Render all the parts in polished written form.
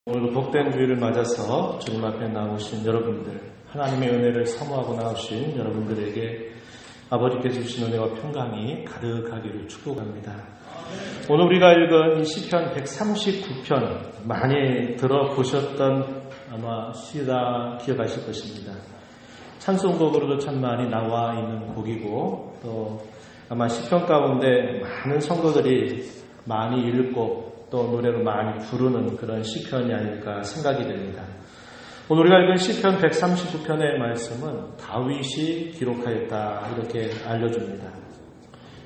오늘도 복된 주일을 맞아서 주님 앞에 나오신 여러분들, 하나님의 은혜를 사모하고 나오신 여러분들에게 아버지께서 주신 은혜와 평강이 가득하기를 축복합니다. 오늘 우리가 읽은 시편 139편 많이 들어보셨던 아마 시다 기억하실 것입니다. 찬송곡으로도 참 많이 나와 있는 곡이고, 또 아마 시편 가운데 많은 성도들이 많이 읽고 또 노래로 많이 부르는 그런 시편이 아닐까 생각이 됩니다. 오늘 우리가 읽은 시편 139편의 말씀은 다윗이 기록하였다 이렇게 알려줍니다.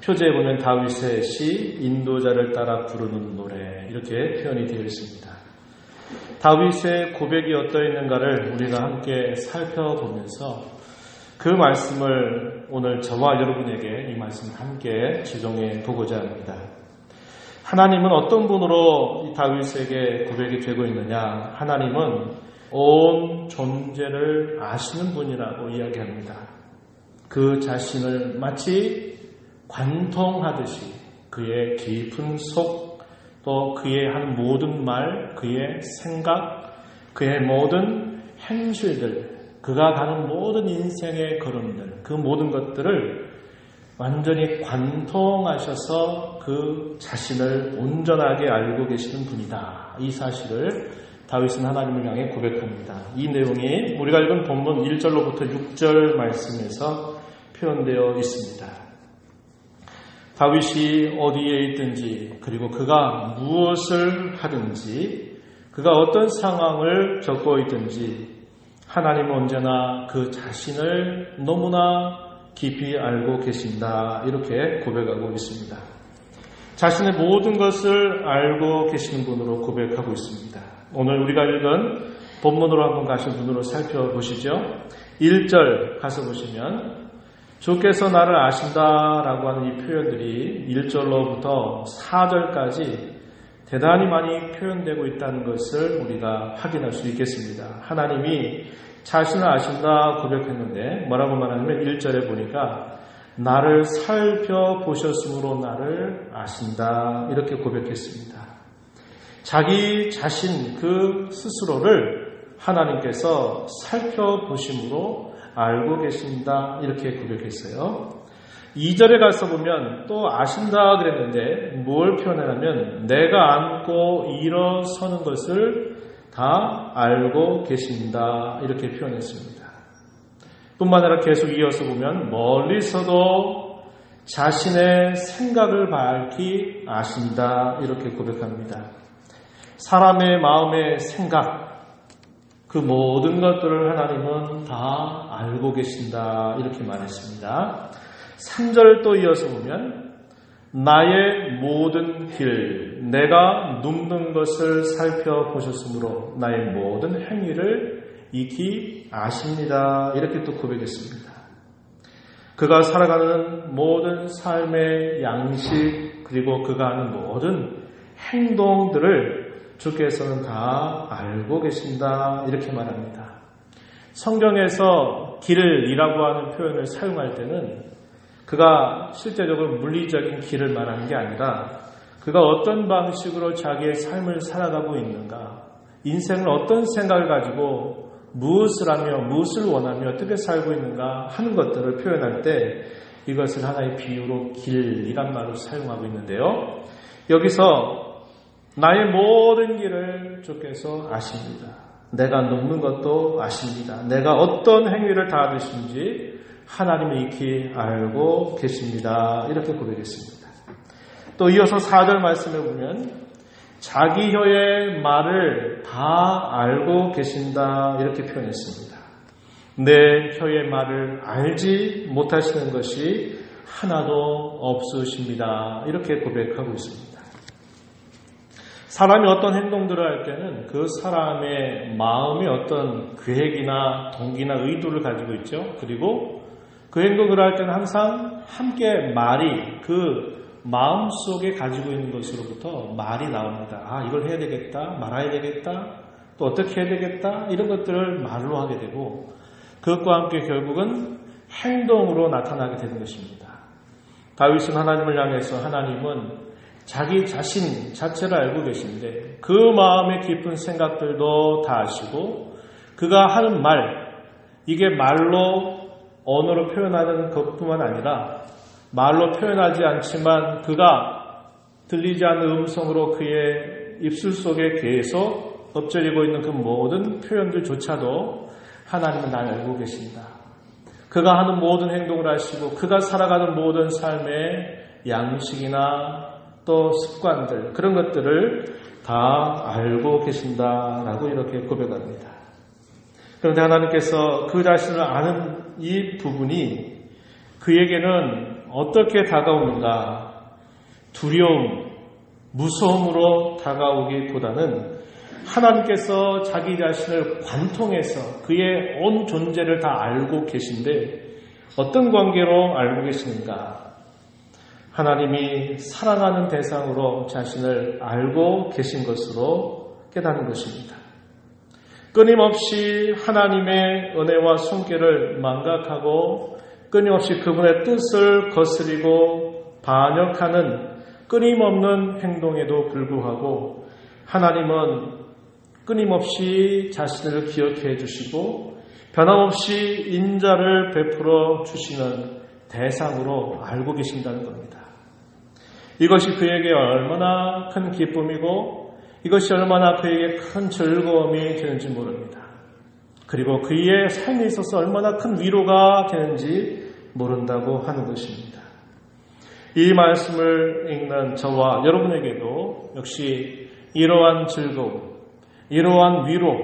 표제에 보면 다윗의 시, 인도자를 따라 부르는 노래 이렇게 표현이 되어 있습니다. 다윗의 고백이 어떠 있는가를 우리가 함께 살펴보면서 그 말씀을 오늘 저와 여러분에게 이 말씀 함께 지정해 보고자 합니다. 하나님은 어떤 분으로 이 다윗에게 고백이 되고 있느냐? 하나님은 온 존재를 아시는 분이라고 이야기합니다. 그 자신을 마치 관통하듯이 그의 깊은 속, 또 그의 하는 모든 말, 그의 생각, 그의 모든 행실들, 그가 가는 모든 인생의 걸음들, 그 모든 것들을 완전히 관통하셔서 그 자신을 온전하게 알고 계시는 분이다. 이 사실을 다윗은 하나님을 향해 고백합니다. 이 내용이 우리가 읽은 본문 1절로부터 6절 말씀에서 표현되어 있습니다. 다윗이 어디에 있든지, 그리고 그가 무엇을 하든지, 그가 어떤 상황을 겪고 있든지 하나님은 언제나 그 자신을 너무나 깊이 알고 계신다. 이렇게 고백하고 있습니다. 자신의 모든 것을 알고 계시는 분으로 고백하고 있습니다. 오늘 우리가 읽은 본문으로 한번 가신 분으로 살펴보시죠. 1절 가서 보시면 주께서 나를 아신다라고 하는 이 표현들이 1절로부터 4절까지 대단히 많이 표현되고 있다는 것을 우리가 확인할 수 있겠습니다. 하나님이 자신을 아신다 고백했는데 뭐라고 말하냐면 1절에 보니까 나를 살펴보셨으므로 나를 아신다 이렇게 고백했습니다. 자기 자신 그 스스로를 하나님께서 살펴보심으로 알고 계신다 이렇게 고백했어요. 2절에 가서 보면 또 아신다 그랬는데 뭘 표현하냐면 내가 앉고 일어서는 것을 다 알고 계신다 이렇게 표현했습니다. 뿐만 아니라 계속 이어서 보면 멀리서도 자신의 생각을 밝히 아신다 이렇게 고백합니다. 사람의 마음의 생각, 그 모든 것들을 하나님은 다 알고 계신다 이렇게 말했습니다. 3절 또 이어서 보면 나의 모든 길, 내가 눕는 것을 살펴보셨으므로 나의 모든 행위를 익히 아십니다. 이렇게 또 고백했습니다. 그가 살아가는 모든 삶의 양식, 그리고 그가 하는 모든 행동들을 주께서는 다 알고 계신다. 이렇게 말합니다. 성경에서 길이라고 하는 표현을 사용할 때는 그가 실제적으로 물리적인 길을 말하는 게 아니라 그가 어떤 방식으로 자기의 삶을 살아가고 있는가, 인생을 어떤 생각을 가지고 무엇을 하며 무엇을 원하며 어떻게 살고 있는가 하는 것들을 표현할 때 이것을 하나의 비유로 길이란 말로 사용하고 있는데요. 여기서 나의 모든 길을 주께서 아십니다. 내가 눕는 것도 아십니다. 내가 어떤 행위를 다 하듯인지 하나님을 익히 알고 계십니다. 이렇게 고백했습니다. 또 이어서 4절 말씀에 보면 자기 혀의 말을 다 알고 계신다 이렇게 표현했습니다. 내 혀의 말을 알지 못하시는 것이 하나도 없으십니다. 이렇게 고백하고 있습니다. 사람이 어떤 행동들을 할 때는 그 사람의 마음이 어떤 계획이나 동기나 의도를 가지고 있죠. 그리고 그 행동을 할 때는 항상 함께 말이 그 마음속에 가지고 있는 것으로부터 말이 나옵니다. 아, 이걸 해야 되겠다, 말아야 되겠다, 또 어떻게 해야 되겠다 이런 것들을 말로 하게 되고 그것과 함께 결국은 행동으로 나타나게 되는 것입니다. 다윗은 하나님을 향해서 하나님은 자기 자신 자체를 알고 계신데 그 마음의 깊은 생각들도 다 아시고 그가 하는 말, 이게 말로 언어로 표현하는 것뿐만 아니라 말로 표현하지 않지만 그가 들리지 않는 음성으로 그의 입술 속에 계속 엎드리고 있는 그 모든 표현들조차도 하나님은 날 알고 계신다. 그가 하는 모든 행동을 아시고 그가 살아가는 모든 삶의 양식이나 또 습관들, 그런 것들을 다 알고 계신다라고 이렇게 고백합니다. 그런데 하나님께서 그 자신을 아는 이 부분이 그에게는 어떻게 다가오는가? 두려움, 무서움으로 다가오기보다는 하나님께서 자기 자신을 관통해서 그의 온 존재를 다 알고 계신데 어떤 관계로 알고 계시는가? 하나님이 사랑하는 대상으로 자신을 알고 계신 것으로 깨닫는 것입니다. 끊임없이 하나님의 은혜와 손길을 망각하고 끊임없이 그분의 뜻을 거스리고 반역하는 끊임없는 행동에도 불구하고 하나님은 끊임없이 자신을 기억해 주시고 변함없이 인자를 베풀어 주시는 대상으로 알고 계신다는 겁니다. 이것이 그에게 얼마나 큰 기쁨이고 이것이 얼마나 그에게 큰 즐거움이 되는지 모릅니다. 그리고 그의 삶에 있어서 얼마나 큰 위로가 되는지 모른다고 하는 것입니다. 이 말씀을 읽는 저와 여러분에게도 역시 이러한 즐거움, 이러한 위로,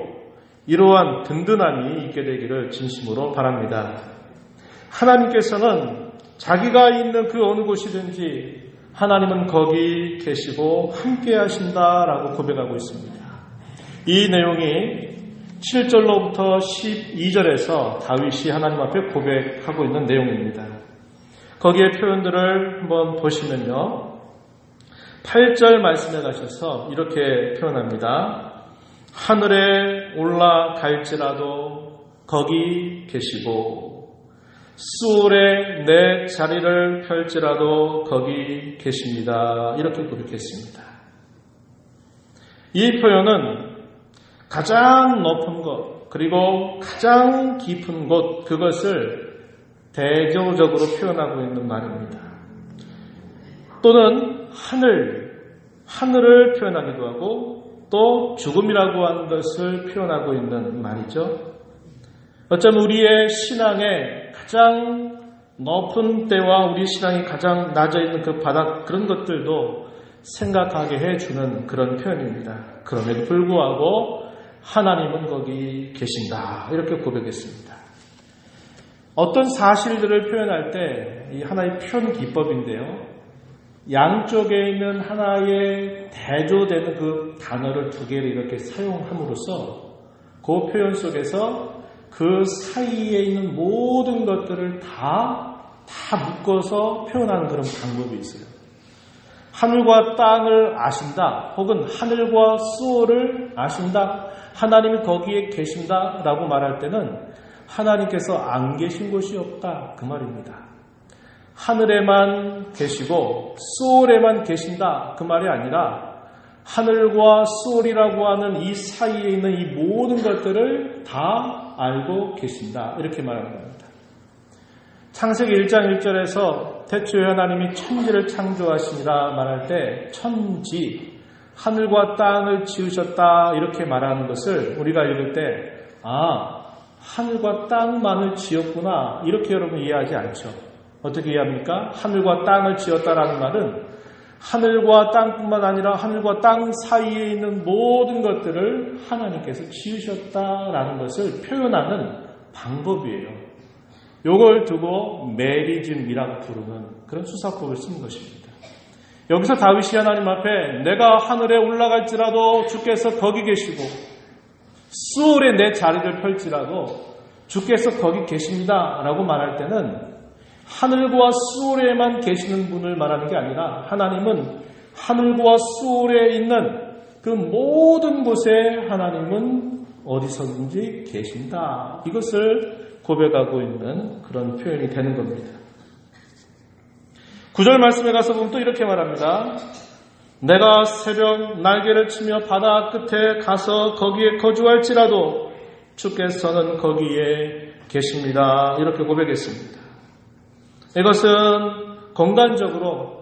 이러한 든든함이 있게 되기를 진심으로 바랍니다. 하나님께서는 자기가 있는 그 어느 곳이든지 하나님은 거기 계시고 함께 하신다라고 고백하고 있습니다. 이 내용이 7절로부터 12절에서 다윗이 하나님 앞에 고백하고 있는 내용입니다. 거기에 표현들을 한번 보시면요. 8절 말씀에 가셔서 이렇게 표현합니다. 하늘에 올라갈지라도 거기 계시고 수월에 내 자리를 펼지라도 거기 계십니다. 이렇게 고백했습니다. 이 표현은 가장 높은 곳 그리고 가장 깊은 곳 그것을 대조적으로 표현하고 있는 말입니다. 또는 하늘을 표현하기도 하고 또 죽음이라고 하는 것을 표현하고 있는 말이죠. 어쩌면 우리의 신앙의 가장 높은 때와 우리 신앙이 가장 낮아 있는 그 바닥 그런 것들도 생각하게 해주는 그런 표현입니다. 그럼에도 불구하고 하나님은 거기 계신다 이렇게 고백했습니다. 어떤 사실들을 표현할 때 이 하나의 표현 기법인데요. 양쪽에 있는 하나의 대조되는 그 단어를 두 개를 이렇게 사용함으로써 그 표현 속에서 그 사이에 있는 모든 것들을 다 묶어서 표현하는 그런 방법이 있어요. 하늘과 땅을 아신다, 혹은 하늘과 수호를 아신다, 하나님이 거기에 계신다라고 말할 때는 하나님께서 안 계신 곳이 없다 그 말입니다. 하늘에만 계시고 수월에만 계신다 그 말이 아니라 하늘과 수월이라고 하는 이 사이에 있는 이 모든 것들을 다 알고 계신다 이렇게 말하는 겁니다. 창세기 1장 1절에서 태초에 하나님이 천지를 창조하시니라 말할 때 천지, 하늘과 땅을 지으셨다 이렇게 말하는 것을 우리가 읽을 때 하늘과 땅만을 지었구나 이렇게 여러분 이해하지 않죠. 어떻게 이해합니까? 하늘과 땅을 지었다라는 말은 하늘과 땅뿐만 아니라 하늘과 땅 사이에 있는 모든 것들을 하나님께서 지으셨다라는 것을 표현하는 방법이에요. 요걸 두고 메리즘이라고 부르는 그런 수사법을 쓴 것입니다. 여기서 다윗이 하나님 앞에 내가 하늘에 올라갈지라도 주께서 거기 계시고 수월에 내 자리를 펼지라도 주께서 거기 계십니다 라고 말할 때는 하늘과 수월에만 계시는 분을 말하는 게 아니라 하나님은 하늘과 수월에 있는 그 모든 곳에 하나님은 어디서든지 계신다. 이것을 고백하고 있는 그런 표현이 되는 겁니다. 9절 말씀에 가서 보면 또 이렇게 말합니다. 내가 새벽 날개를 치며 바다 끝에 가서 거기에 거주할지라도 주께서는 거기에 계십니다. 이렇게 고백했습니다. 이것은 공간적으로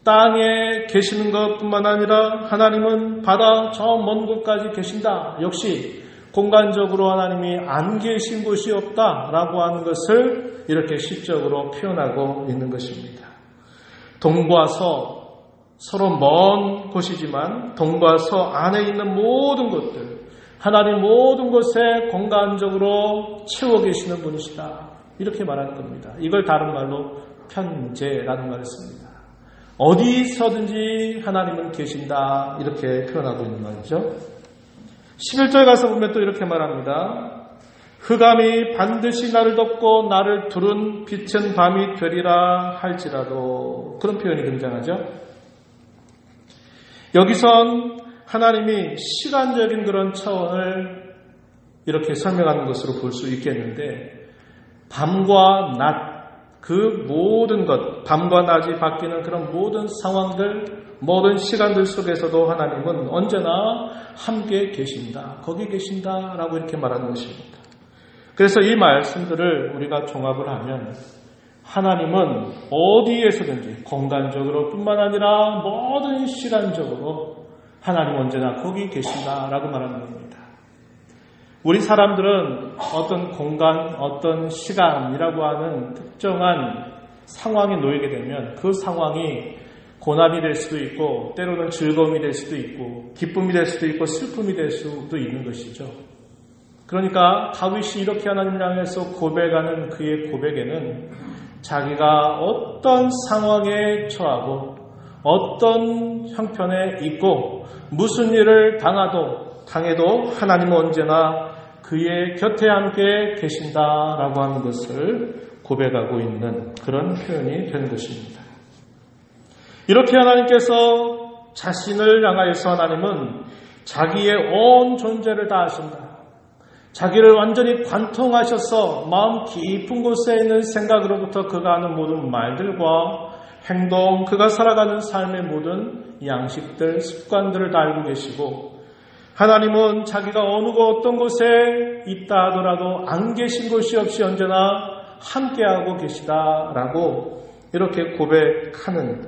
땅에 계시는 것뿐만 아니라 하나님은 바다 저 먼 곳까지 계신다. 역시 공간적으로 하나님이 안 계신 곳이 없다라고 하는 것을 이렇게 시적으로 표현하고 있는 것입니다. 동과 서 서로 먼 곳이지만 동과 서 안에 있는 모든 것들, 하나님 모든 곳에 공간적으로 채워 계시는 분이시다. 이렇게 말하는 겁니다. 이걸 다른 말로 편재라는 말을 씁니다. 어디서든지 하나님은 계신다. 이렇게 표현하고 있는 말이죠. 11절 가서 보면 또 이렇게 말합니다. 흑암이 반드시 나를 덮고 나를 두른 빛은 밤이 되리라 할지라도, 그런 표현이 등장하죠. 여기선 하나님이 시간적인 그런 차원을 이렇게 설명하는 것으로 볼 수 있겠는데, 밤과 낮, 그 모든 것, 밤과 낮이 바뀌는 그런 모든 상황들, 모든 시간들 속에서도 하나님은 언제나 함께 계신다, 거기 계신다라고 이렇게 말하는 것입니다. 그래서 이 말씀들을 우리가 종합을 하면 하나님은 어디에서든지 공간적으로 뿐만 아니라 모든 시간적으로 하나님 언제나 거기 계신다라고 말하는 겁니다. 우리 사람들은 어떤 공간, 어떤 시간이라고 하는 특정한 상황에 놓이게 되면 그 상황이 고난이 될 수도 있고 때로는 즐거움이 될 수도 있고 기쁨이 될 수도 있고 슬픔이 될 수도 있는 것이죠. 그러니까 다윗이 이렇게 하나님을 향해서 고백하는 그의 고백에는 자기가 어떤 상황에 처하고 어떤 형편에 있고 무슨 일을 당해도 하나님은 언제나 그의 곁에 함께 계신다라고 하는 것을 고백하고 있는 그런 표현이 되는 것입니다. 이렇게 하나님께서 자신을 향하여서 하나님은 자기의 온 존재를 다하신다. 자기를 완전히 관통하셔서 마음 깊은 곳에 있는 생각으로부터 그가 하는 모든 말들과 행동, 그가 살아가는 삶의 모든 양식들, 습관들을 다 알고 계시고, 하나님은 자기가 어느 곳 어떤 곳에 있다 하더라도 안 계신 곳이 없이 언제나 함께하고 계시다라고 이렇게 고백하는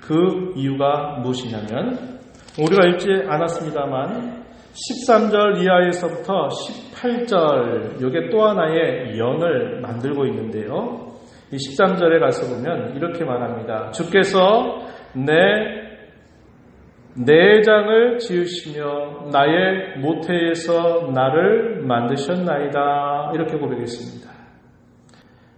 그 이유가 무엇이냐면, 우리가 읽지 않았습니다만 13절 이하에서부터 18절, 이게 또 하나의 연을 만들고 있는데요. 이 13절에 가서 보면 이렇게 말합니다. 주께서 내 내장을 지으시며 나의 모태에서 나를 만드셨나이다. 이렇게 고백했습니다.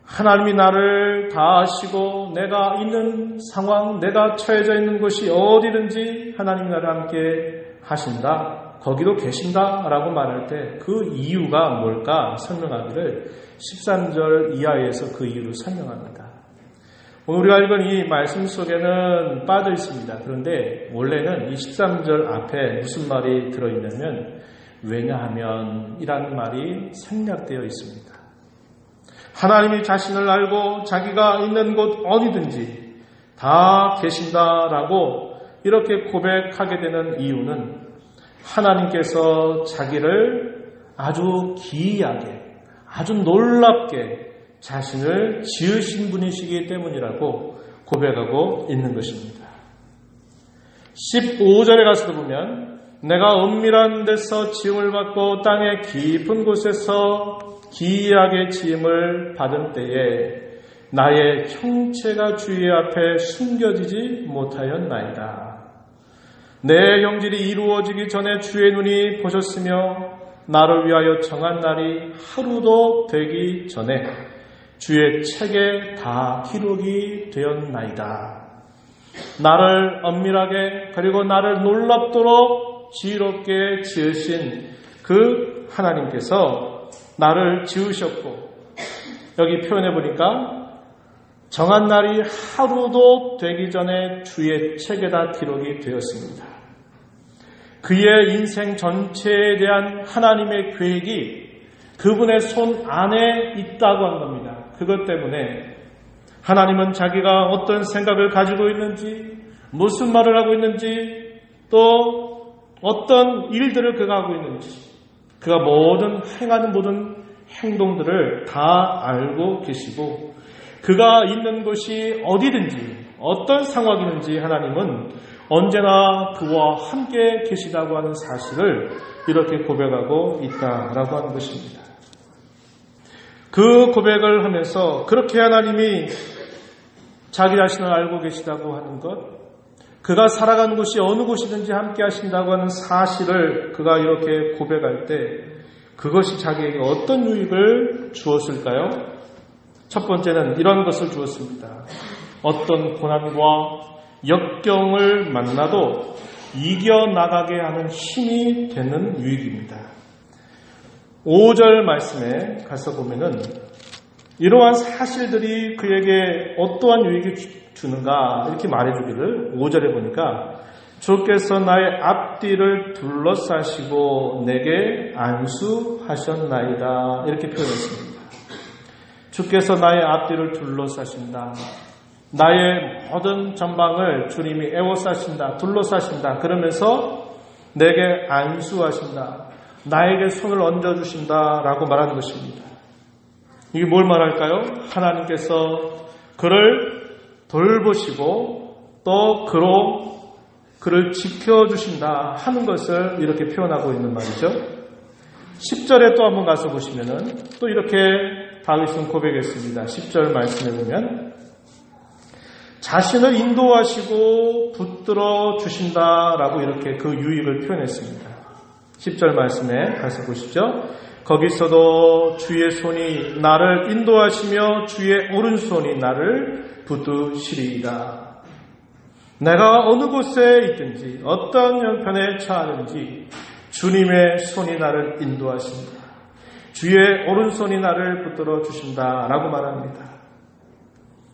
하나님이 나를 다 아시고 내가 있는 상황, 내가 처해져 있는 곳이 어디든지 하나님이 나를 함께 하신다. 거기도 계신다라고 말할 때 그 이유가 뭘까 설명하기를 13절 이하에서 그 이유를 설명합니다. 오늘 우리가 읽은 이 말씀 속에는 빠져 있습니다. 그런데 원래는 이 13절 앞에 무슨 말이 들어있냐면 왜냐하면 이라는 말이 생략되어 있습니다. 하나님이 자신을 알고 자기가 있는 곳 어디든지 다 계신다라고 이렇게 고백하게 되는 이유는 하나님께서 자기를 아주 기이하게, 아주 놀랍게 자신을 지으신 분이시기 때문이라고 고백하고 있는 것입니다. 15절에 가서도 보면 내가 은밀한 데서 지음을 받고 땅의 깊은 곳에서 기이하게 지음을 받은 때에 나의 형체가 주의 앞에 숨겨지지 못하였나이다. 내 형질이 이루어지기 전에 주의 눈이 보셨으며 나를 위하여 정한 날이 하루도 되기 전에 주의 책에 다 기록이 되었나이다. 나를 엄밀하게 그리고 나를 놀랍도록 지혜롭게 지으신 그 하나님께서 나를 지으셨고, 여기 표현해 보니까 정한 날이 하루도 되기 전에 주의 책에다 기록이 되었습니다. 그의 인생 전체에 대한 하나님의 계획이 그분의 손 안에 있다고 한 겁니다. 그것 때문에 하나님은 자기가 어떤 생각을 가지고 있는지, 무슨 말을 하고 있는지, 또 어떤 일들을 그가 하고 있는지, 그가 행하는 모든 행동들을 다 알고 계시고, 그가 있는 곳이 어디든지 어떤 상황이든지 하나님은 언제나 그와 함께 계시다고 하는 사실을 이렇게 고백하고 있다라고 하는 것입니다. 그 고백을 하면서 그렇게 하나님이 자기 자신을 알고 계시다고 하는 것, 그가 살아가는 곳이 어느 곳이든지 함께 하신다고 하는 사실을 그가 이렇게 고백할 때 그것이 자기에게 어떤 유익을 주었을까요? 첫 번째는 이런 것을 주었습니다. 어떤 고난과 역경을 만나도 이겨나가게 하는 힘이 되는 유익입니다. 5절 말씀에 가서 보면은 이러한 사실들이 그에게 어떠한 유익을 주는가 이렇게 말해주기를 5절에 보니까 주께서 나의 앞뒤를 둘러싸시고 내게 안수하셨나이다 이렇게 표현했습니다. 주께서 나의 앞뒤를 둘러싸신다. 나의 모든 전방을 주님이 에워싸신다. 둘러싸신다. 그러면서 내게 안수하신다. 나에게 손을 얹어주신다 라고 말하는 것입니다. 이게 뭘 말할까요? 하나님께서 그를 돌보시고 또 그를 지켜주신다 하는 것을 이렇게 표현하고 있는 말이죠. 10절에 또 한번 가서 보시면은 또 이렇게 다윗은 고백했습니다. 10절 말씀에 보면 자신을 인도하시고 붙들어 주신다라고 이렇게 그 유익을 표현했습니다. 10절 말씀에 가서 보시죠. 거기서도 주의 손이 나를 인도하시며 주의 오른손이 나를 붙드시리이다. 내가 어느 곳에 있든지 어떤 형편에 처하든지 주님의 손이 나를 인도하신다. 주의 오른손이 나를 붙들어 주신다라고 말합니다.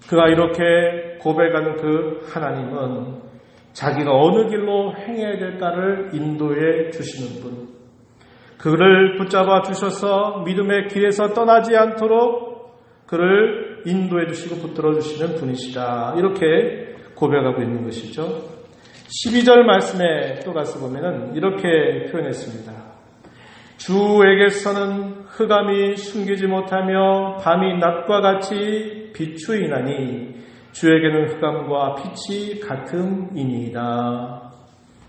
그가 이렇게 고백하는 그 하나님은 자기가 어느 길로 행해야 될까를 인도해 주시는 분, 그를 붙잡아 주셔서 믿음의 길에서 떠나지 않도록 그를 인도해 주시고 붙들어 주시는 분이시다. 이렇게 고백하고 있는 것이죠. 12절 말씀에 또 가서 보면은 이렇게 표현했습니다. 주에게서는 흑암이 숨기지 못하며 밤이 낮과 같이 비추이나니 주에게는 흑암과 빛이 같음이니이다.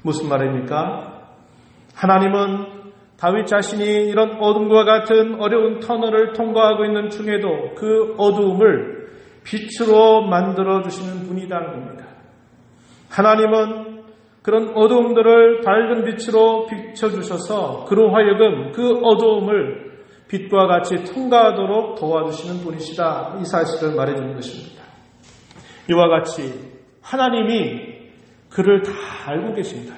무슨 말입니까? 하나님은 다윗 자신이 이런 어둠과 같은 어려운 터널을 통과하고 있는 중에도 그 어두움을 빛으로 만들어주시는 분이라는 겁니다. 하나님은 그런 어두움들을 밝은 빛으로 비춰주셔서 그로 하여금 그 어두움을 빛과 같이 통과하도록 도와주시는 분이시다. 이 사실을 말해주는 것입니다. 이와 같이 하나님이 그를 다 알고 계십니다.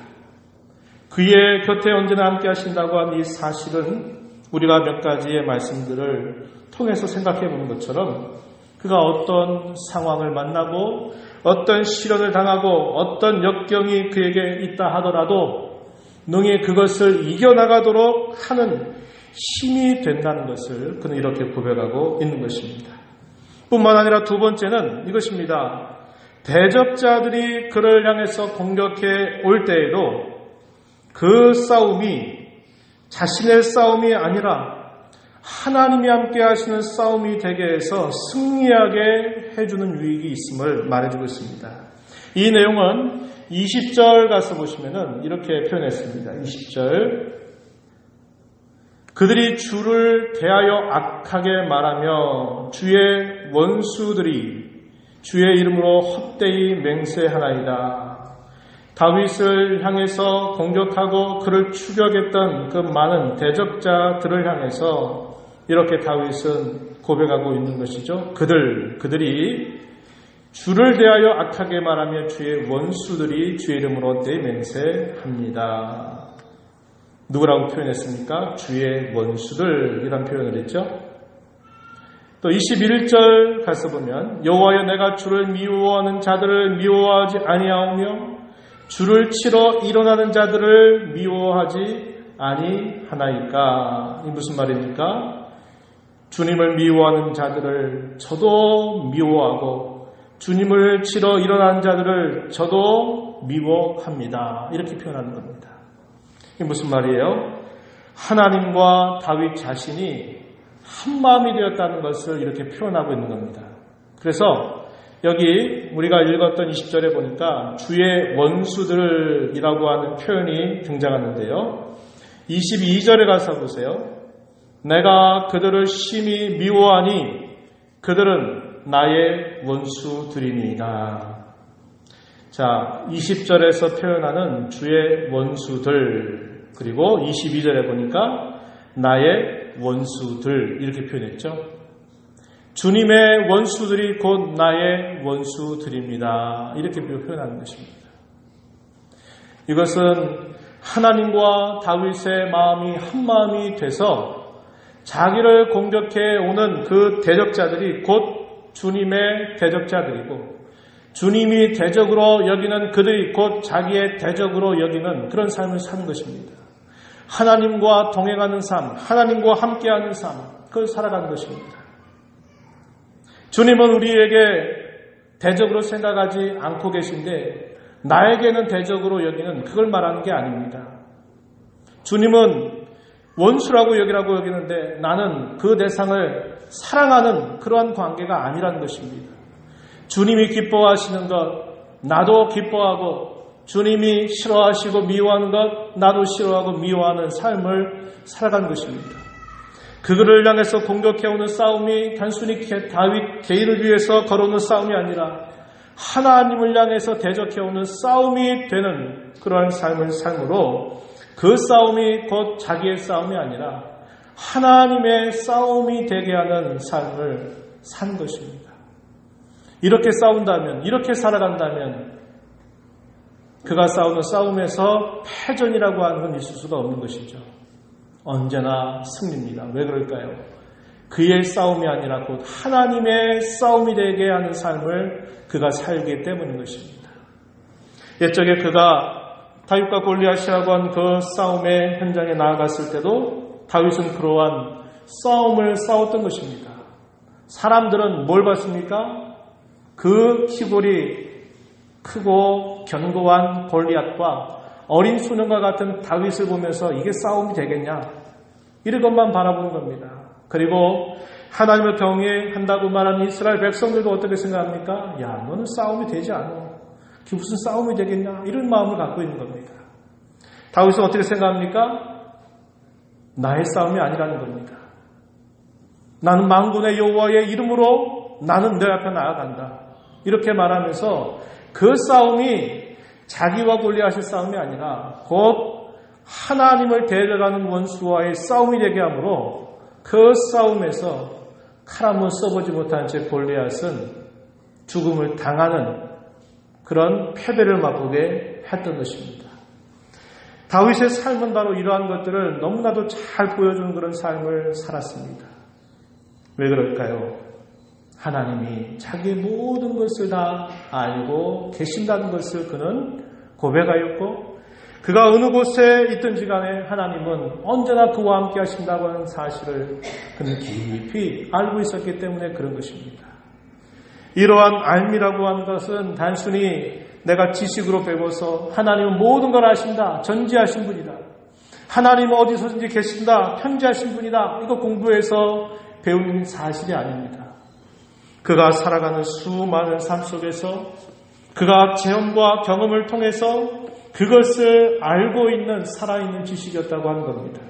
그의 곁에 언제나 함께 하신다고 한 이 사실은 우리가 몇 가지의 말씀들을 통해서 생각해 보는 것처럼 그가 어떤 상황을 만나고 어떤 시련을 당하고 어떤 역경이 그에게 있다 하더라도 능히 그것을 이겨나가도록 하는 힘이 된다는 것을 그는 이렇게 고백하고 있는 것입니다. 뿐만 아니라 두 번째는 이것입니다. 대적자들이 그를 향해서 공격해 올 때에도 그 싸움이 자신의 싸움이 아니라 하나님이 함께 하시는 싸움이 되게 해서 승리하게 해주는 유익이 있음을 말해주고 있습니다. 이 내용은 20절 가서 보시면은 이렇게 표현했습니다. 20절. 그들이 주를 대하여 악하게 말하며 주의 원수들이 주의 이름으로 헛되이 맹세하나이다. 다윗을 향해서 공격하고 그를 추격했던 그 많은 대적자들을 향해서 이렇게 다윗은 고백하고 있는 것이죠. 그들이 주를 대하여 악하게 말하며 주의 원수들이 주의 이름으로 헛되이 맹세합니다. 누구라고 표현했습니까? 주의 원수들 이란 표현을 했죠. 또 21절 가서 보면 여호와여 내가 주를 미워하는 자들을 미워하지 아니하오며 주를 치러 일어나는 자들을 미워하지 아니하나이까. 이 무슨 말입니까? 주님을 미워하는 자들을 저도 미워하고 주님을 치러 일어난 자들을 저도 미워합니다. 이렇게 표현하는 겁니다. 이게 무슨 말이에요? 하나님과 다윗 자신이 한마음이 되었다는 것을 이렇게 표현하고 있는 겁니다. 그래서 여기 우리가 읽었던 20절에 보니까 주의 원수들이라고 하는 표현이 등장하는데요. 22절에 가서 보세요. 내가 그들을 심히 미워하니 그들은 나의 원수들이니이다. 자, 20절에서 표현하는 주의 원수들, 그리고 22절에 보니까 나의 원수들 이렇게 표현했죠. 주님의 원수들이 곧 나의 원수들입니다. 이렇게 표현하는 것입니다. 이것은 하나님과 다윗의 마음이 한 마음이 돼서 자기를 공격해 오는 그 대적자들이 곧 주님의 대적자들이고 주님이 대적으로 여기는 그들이 곧 자기의 대적으로 여기는 그런 삶을 사는 것입니다. 하나님과 동행하는 삶, 하나님과 함께하는 삶, 그걸 살아가는 것입니다. 주님은 우리에게 대적으로 생각하지 않고 계신데 나에게는 대적으로 여기는 그걸 말하는 게 아닙니다. 주님은 원수라고 여기는데 나는 그 대상을 사랑하는 그러한 관계가 아니라는 것입니다. 주님이 기뻐하시는 것 나도 기뻐하고 주님이 싫어하시고 미워하는 것 나도 싫어하고 미워하는 삶을 살아가는 것입니다. 그들을 향해서 공격해오는 싸움이 단순히 다윗 개인을 위해서 걸어오는 싸움이 아니라 하나님을 향해서 대적해오는 싸움이 되는 그러한 삶을 삶으로 그 싸움이 곧 자기의 싸움이 아니라 하나님의 싸움이 되게 하는 삶을 산 것입니다. 이렇게 싸운다면, 이렇게 살아간다면 그가 싸우는 싸움에서 패전이라고 하는 건 있을 수가 없는 것이죠. 언제나 승리입니다. 왜 그럴까요? 그의 싸움이 아니라 곧 하나님의 싸움이 되게 하는 삶을 그가 살기 때문인 것입니다. 옛적에 그가 다윗과 골리앗이라고 한 그 싸움의 현장에 나아갔을 때도 다윗은 그러한 싸움을 싸웠던 것입니다. 사람들은 뭘 봤습니까? 그 키골이 크고 견고한 골리앗과 어린 소년과 같은 다윗을 보면서 이게 싸움이 되겠냐? 이런 것만 바라보는 겁니다. 그리고 하나님을 경외한다고 말하는 이스라엘 백성들도 어떻게 생각합니까? 야, 너는 싸움이 되지 않아. 그게 무슨 싸움이 되겠냐? 이런 마음을 갖고 있는 겁니다. 다윗은 어떻게 생각합니까? 나의 싸움이 아니라는 겁니다. 나는 만군의 여호와의 이름으로 나는 내 앞에 나아간다. 이렇게 말하면서 그 싸움이 자기와 골리앗의 싸움이 아니라 곧 하나님을 대적하는 원수와의 싸움이 되게 하므로 그 싸움에서 칼 한 번 써보지 못한 채 골리앗은 죽음을 당하는 그런 패배를 맛보게 했던 것입니다. 다윗의 삶은 바로 이러한 것들을 너무나도 잘 보여주는 그런 삶을 살았습니다. 왜 그럴까요? 하나님이 자기의 모든 것을 다 알고 계신다는 것을 그는 고백하였고 그가 어느 곳에 있든지 간에 하나님은 언제나 그와 함께 하신다고 하는 사실을 그는 깊이 알고 있었기 때문에 그런 것입니다. 이러한 알미라고 하는 것은 단순히 내가 지식으로 배워서 하나님은 모든 걸 아신다, 전지하신 분이다. 하나님은 어디서든지 계신다, 편지하신 분이다. 이거 공부해서 배우는 사실이 아닙니다. 그가 살아가는 수많은 삶 속에서 그가 체험과 경험을 통해서 그것을 알고 있는 살아있는 지식이었다고 하는 겁니다.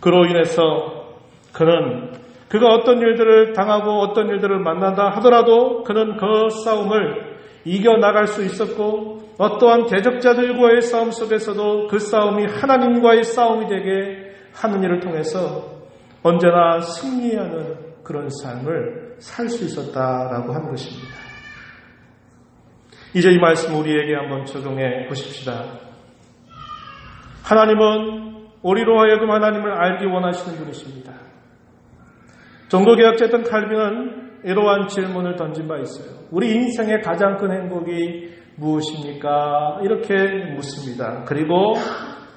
그로 인해서 그가 어떤 일들을 당하고 어떤 일들을 만난다 하더라도 그는 그 싸움을 이겨나갈 수 있었고 어떠한 대적자들과의 싸움 속에서도 그 싸움이 하나님과의 싸움이 되게 하는 일을 통해서 언제나 승리하는 그런 삶을 살 수 있었다라고 하는 것입니다. 이제 이 말씀 우리에게 한번 적용해 보십시다. 하나님은 우리로 하여금 하나님을 알기 원하시는 분이십니다. 종교개혁자였던 칼빈은 이러한 질문을 던진 바 있어요. 우리 인생의 가장 큰 행복이 무엇입니까? 이렇게 묻습니다. 그리고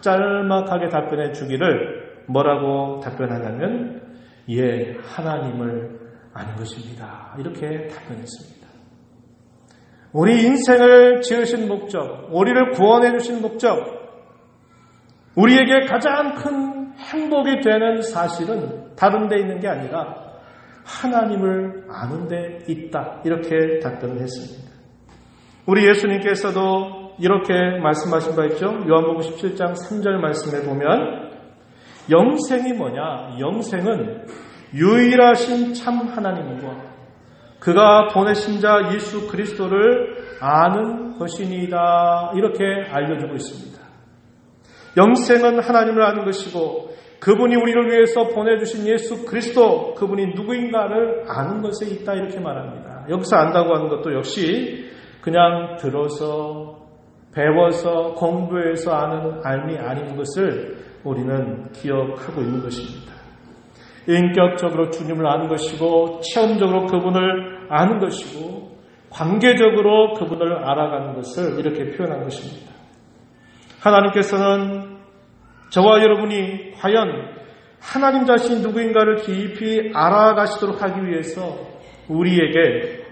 짤막하게 답변해 주기를 뭐라고 답변하냐면 하나님을 아는 것입니다. 이렇게 답변했습니다. 우리 인생을 지으신 목적, 우리를 구원해 주신 목적, 우리에게 가장 큰 행복이 되는 사실은 다른 데 있는 게 아니라 하나님을 아는 데 있다. 이렇게 답변을 했습니다. 우리 예수님께서도 이렇게 말씀하신 바 있죠. 요한복음 17장 3절 말씀에 보면 영생이 뭐냐? 영생은 유일하신 참 하나님과 그가 보내신 자 예수 그리스도를 아는 것이니이다. 이렇게 알려주고 있습니다. 영생은 하나님을 아는 것이고 그분이 우리를 위해서 보내주신 예수 그리스도, 그분이 누구인가를 아는 것에 있다. 이렇게 말합니다. 여기서 안다고 하는 것도 역시 그냥 들어서 배워서 공부해서 아는 알미 아닌 것을 우리는 기억하고 있는 것입니다. 인격적으로 주님을 아는 것이고 체험적으로 그분을 아는 것이고 관계적으로 그분을 알아가는 것을 이렇게 표현한 것입니다. 하나님께서는 저와 여러분이 과연 하나님 자신이 누구인가를 깊이 알아가시도록 하기 위해서 우리에게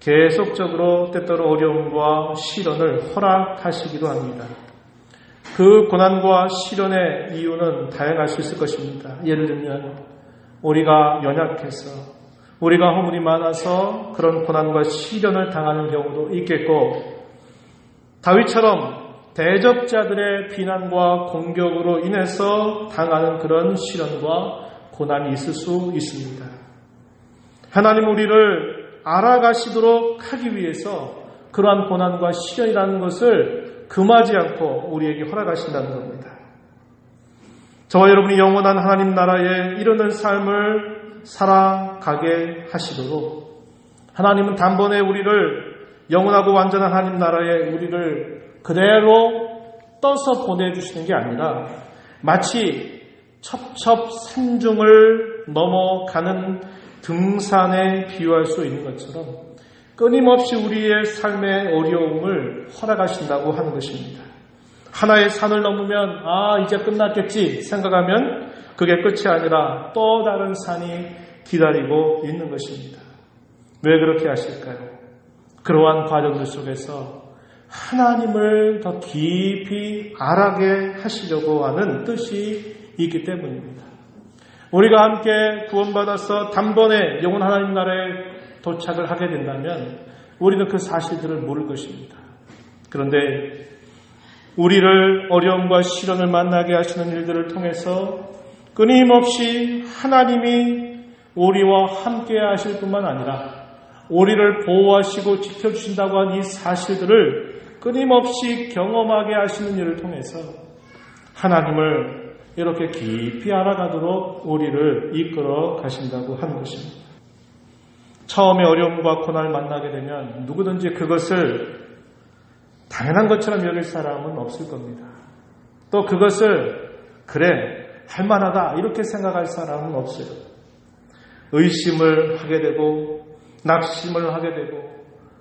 계속적으로 때때로 어려움과 시련을 허락하시기도 합니다. 그 고난과 시련의 이유는 다양할 수 있을 것입니다. 예를 들면 우리가 연약해서 우리가 허물이 많아서 그런 고난과 시련을 당하는 경우도 있겠고 다윗처럼 대적자들의 비난과 공격으로 인해서 당하는 그런 시련과 고난이 있을 수 있습니다. 하나님 우리를 알아가시도록 하기 위해서 그러한 고난과 시련이라는 것을 금하지 않고 우리에게 허락하신다는 겁니다. 저와 여러분이 영원한 하나님 나라에 이르는 삶을 살아가게 하시도록 하나님은 단번에 우리를 영원하고 완전한 하나님 나라에 우리를 그대로 떠서 보내주시는 게 아니라 마치 첩첩산중을 넘어가는 등산에 비유할 수 있는 것처럼 끊임없이 우리의 삶의 어려움을 허락하신다고 하는 것입니다. 하나의 산을 넘으면 이제 끝났겠지 생각하면 그게 끝이 아니라 또 다른 산이 기다리고 있는 것입니다. 왜 그렇게 하실까요? 그러한 과정들 속에서 하나님을 더 깊이 알아게 하시려고 하는 뜻이 있기 때문입니다. 우리가 함께 구원받아서 단번에 영원 하나님 나라에 도착을 하게 된다면 우리는 그 사실들을 모를 것입니다. 그런데 우리를 어려움과 시련을 만나게 하시는 일들을 통해서 끊임없이 하나님이 우리와 함께 하실 뿐만 아니라 우리를 보호하시고 지켜주신다고 한 이 사실들을 끊임없이 경험하게 하시는 일을 통해서 하나님을 이렇게 깊이 알아가도록 우리를 이끌어 가신다고 하는 것입니다. 처음에 어려움과 고난을 만나게 되면 누구든지 그것을 당연한 것처럼 여길 사람은 없을 겁니다. 또 그것을 그래 할만하다 이렇게 생각할 사람은 없어요. 의심을 하게 되고 낙심을 하게 되고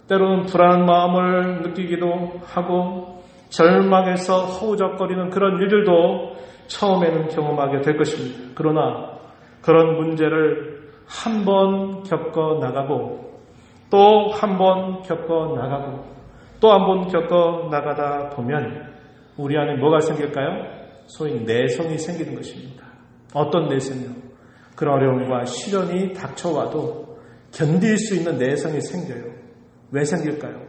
때로는 불안한 마음을 느끼기도 하고 절망해서 허우적거리는 그런 일들도 처음에는 경험하게 될 것입니다. 그러나 그런 문제를 한 번 겪어 나가고 또 한 번 겪어 나가고 또 한 번 겪어 나가다 보면 우리 안에 뭐가 생길까요? 소위 내성이 생기는 것입니다. 어떤 내성이요? 그런 어려움과 시련이 닥쳐와도 견딜 수 있는 내성이 생겨요. 왜 생길까요?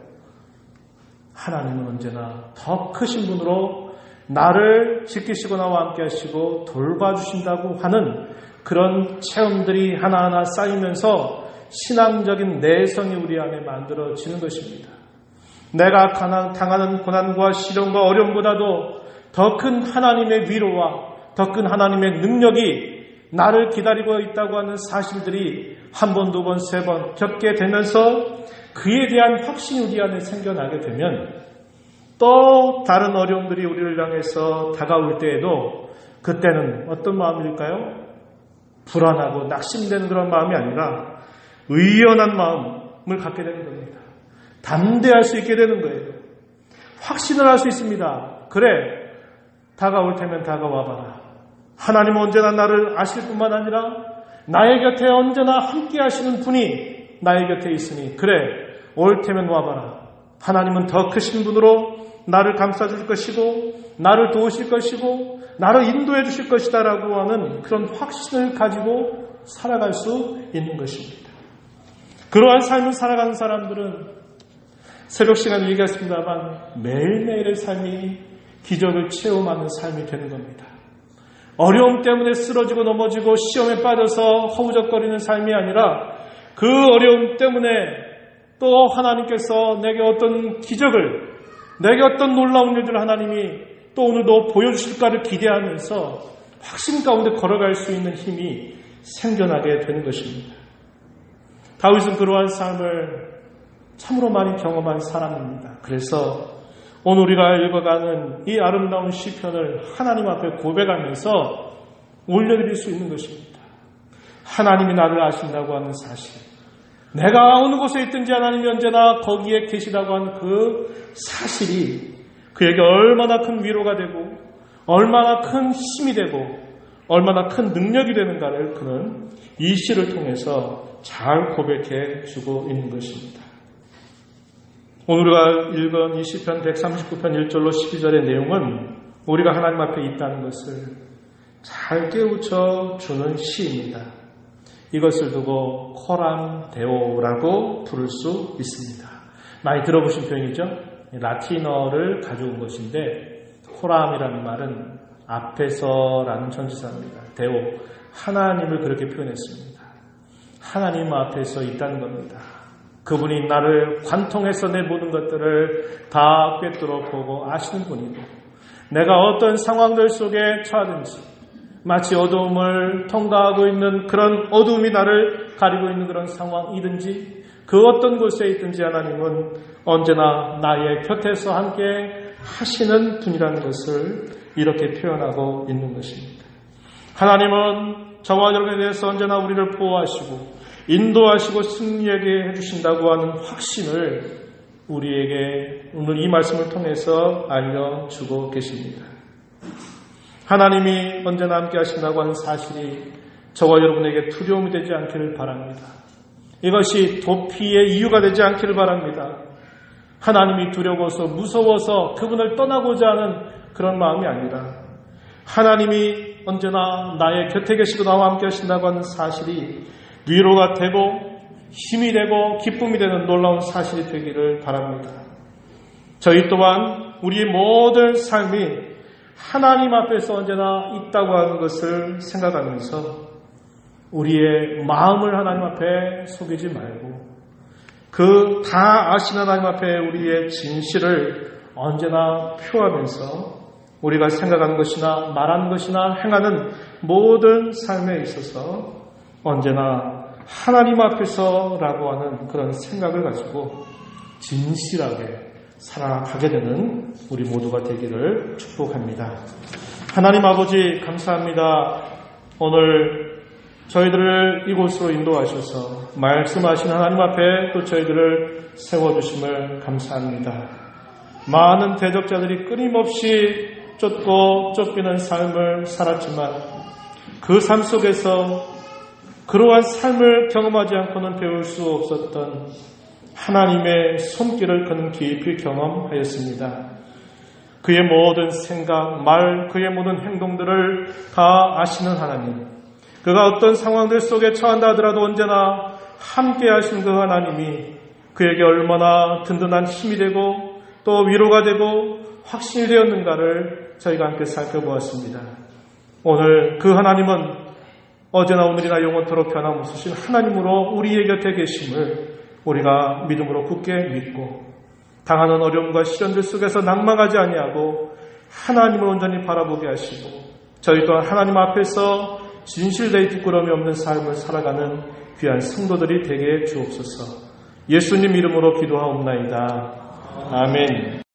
하나님은 언제나 더 크신 분으로 나를 지키시고 나와 함께 하시고 돌봐주신다고 하는 그런 체험들이 하나하나 쌓이면서 신앙적인 내성이 우리 안에 만들어지는 것입니다. 내가 당하는 고난과 시련과 어려움보다도 더 큰 하나님의 위로와 더 큰 하나님의 능력이 나를 기다리고 있다고 하는 사실들이 한 번, 두 번, 세 번 겪게 되면서 그에 대한 확신이 우리 안에 생겨나게 되면 또 다른 어려움들이 우리를 향해서 다가올 때에도 그때는 어떤 마음일까요? 불안하고 낙심되는 그런 마음이 아니라 의연한 마음을 갖게 되는 겁니다. 담대할 수 있게 되는 거예요. 확신을 할 수 있습니다. 그래, 다가올 테면 다가와봐라. 하나님은 언제나 나를 아실 뿐만 아니라 나의 곁에 언제나 함께 하시는 분이 나의 곁에 있으니 그래, 올 테면 와봐라. 하나님은 더 크신 분으로 나를 감싸줄 것이고 나를 도우실 것이고 나를 인도해 주실 것이다 라고 하는 그런 확신을 가지고 살아갈 수 있는 것입니다. 그러한 삶을 살아가는 사람들은 새벽 시간에 얘기했습니다만 매일매일의 삶이 기적을 체험하는 삶이 되는 겁니다. 어려움 때문에 쓰러지고 넘어지고 시험에 빠져서 허우적거리는 삶이 아니라 그 어려움 때문에 또 하나님께서 내게 어떤 기적을, 내게 어떤 놀라운 일들을 하나님이 또 오늘도 보여주실까를 기대하면서 확신 가운데 걸어갈 수 있는 힘이 생겨나게 되는 것입니다. 다윗은 그러한 삶을 참으로 많이 경험한 사람입니다. 그래서 오늘 우리가 읽어가는 이 아름다운 시편을 하나님 앞에 고백하면서 올려드릴 수 있는 것입니다. 하나님이 나를 아신다고 하는 사실, 내가 어느 곳에 있든지 하나님이 언제나 거기에 계시다고 하는 그 사실이 그에게 얼마나 큰 위로가 되고 얼마나 큰 힘이 되고 얼마나 큰 능력이 되는가를 그는 이 시를 통해서 잘 고백해 주고 있는 것입니다. 오늘 우리가 읽은 이 시편 139편 1절로 12절의 내용은 우리가 하나님 앞에 있다는 것을 잘 깨우쳐 주는 시입니다. 이것을 두고 코람데오라고 부를 수 있습니다. 많이 들어보신 표현이죠. 라틴어를 가져온 것인데 코람이라는 말은 앞에서라는 전치사입니다. 데오, 하나님을 그렇게 표현했습니다. 하나님 앞에서 있다는 겁니다. 그분이 나를 관통해서 내 모든 것들을 다 꿰뚫어 보고 아시는 분이고 내가 어떤 상황들 속에 처하든지 마치 어두움을 통과하고 있는 그런 어두움이 나를 가리고 있는 그런 상황이든지 그 어떤 곳에 있든지 하나님은 언제나 나의 곁에서 함께 하시는 분이라는 것을 이렇게 표현하고 있는 것입니다. 하나님은 저와 여러분에 대해서 언제나 우리를 보호하시고 인도하시고 승리하게 해주신다고 하는 확신을 우리에게 오늘 이 말씀을 통해서 알려주고 계십니다. 하나님이 언제나 함께 하신다고 하는 사실이 저와 여러분에게 두려움이 되지 않기를 바랍니다. 이것이 도피의 이유가 되지 않기를 바랍니다. 하나님이 두려워서 무서워서 그분을 떠나고자 하는 그런 마음이 아니라 하나님이 언제나 나의 곁에 계시고 나와 함께 하신다고 하는 사실이 위로가 되고 힘이 되고 기쁨이 되는 놀라운 사실이 되기를 바랍니다. 저희 또한 우리의 모든 삶이 하나님 앞에서 언제나 있다고 하는 것을 생각하면서 우리의 마음을 하나님 앞에 속이지 말고 그 다 아시는 하나님 앞에 우리의 진실을 언제나 표하면서 우리가 생각하는 것이나 말하는 것이나 행하는 모든 삶에 있어서 언제나 하나님 앞에서라고 하는 그런 생각을 가지고 진실하게 살아가게 되는 우리 모두가 되기를 축복합니다. 하나님 아버지 감사합니다. 오늘 저희들을 이곳으로 인도하셔서 말씀하신 하나님 앞에 또 저희들을 세워주심을 감사합니다. 많은 대적자들이 끊임없이 쫓고 쫓기는 삶을 살았지만 그 삶 속에서 그러한 삶을 경험하지 않고는 배울 수 없었던 하나님의 손길을 그는 깊이 경험하였습니다. 그의 모든 생각, 말, 그의 모든 행동들을 다 아시는 하나님, 그가 어떤 상황들 속에 처한다 하더라도 언제나 함께 하신 그 하나님이 그에게 얼마나 든든한 힘이 되고 또 위로가 되고 확신이 되었는가를 저희가 함께 살펴보았습니다. 오늘 그 하나님은 어제나 오늘이나 영원토록 변함없으신 하나님으로 우리의 곁에 계심을 우리가 믿음으로 굳게 믿고 당하는 어려움과 시련들 속에서 낭망하지 아니하고 하나님을 온전히 바라보게 하시고 저희 또한 하나님 앞에서 진실되이 부끄러움이 없는 삶을 살아가는 귀한 성도들이 되게 주옵소서. 예수님 이름으로 기도하옵나이다. 아멘.